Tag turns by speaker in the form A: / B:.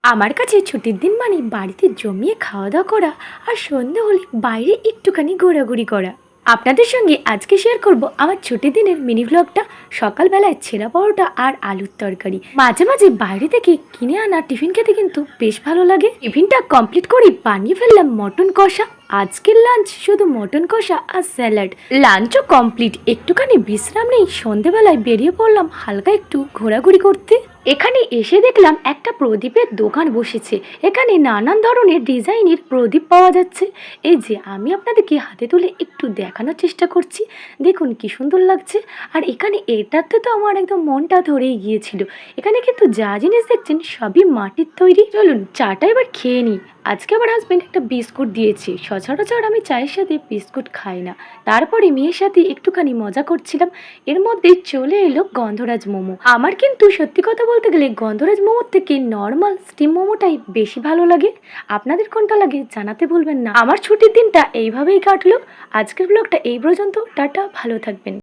A: আমার কাছে ছুটির দিন মানে বাড়িতে জমিয়ে খাওয়া দাওয়া করা আর সন্ধে হলে বাইরে একটুখানি ঘোরাঘুরি করা। আপনাদের সঙ্গে আজকে শেয়ার করব আমার ছুটির দিনের মিনি ভ্লগটা। সকালবেলায় ছেঁড়া পরোটা আর আলুর তরকারি, মাঝে মাঝে বাইরে থেকে কিনে আনা টিফিন খেতে কিন্তু বেশ ভালো লাগে। টিফিনটা কমপ্লিট করে বানিয়ে ফেললাম মটন কষা। আজকের লাঞ্চ শুধু মটন কষা আর স্যালাড। লাঞ্চও কমপ্লিট, একটুখানি বিশ্রাম নেই, সন্ধেবেলায় বেরিয়ে পড়লাম হালকা একটু ঘোরাঘুরি করতে। এখানে এসে দেখলাম একটা প্রদীপের দোকান বসেছে। এখানে নানান ধরনের ডিজাইনের প্রদীপ পাওয়া যাচ্ছে। এই যে আমি আপনাদেরকে হাতে তুলে একটু দেখানোর চেষ্টা করছি, দেখুন কি সুন্দর লাগছে। আর এখানে এটাতে তো আমার একদম মনটা ধরেই গিয়েছিল। এখানে কিন্তু যা জিনিস দেখছেন সবই মাটির তৈরি। চলুন চাটা এবার খেয়ে নিই। আজকে আমার হাজবেন্ড একটা বিস্কুট দিয়েছে, সচরাচর আমি চায়ের সাথে বিস্কুট খাই না। তারপরে মেয়ের সাথে একটুখানি মজা করছিলাম, এর মধ্যে চলে এলো গন্ধরাজ মোমো। আমার কিন্তু সত্যি কথা বলতে গেলে গন্ধরাজ মোমোর থেকে নর্মাল স্টিম মোমোটাই বেশি ভালো লাগে। আপনাদের কোনটা লাগে জানাতে ভুলবেন না। আমার ছুটির দিনটা এইভাবেই কাটলো। আজকের ব্লগটা এই পর্যন্ত। টাটা, ভালো থাকবেন।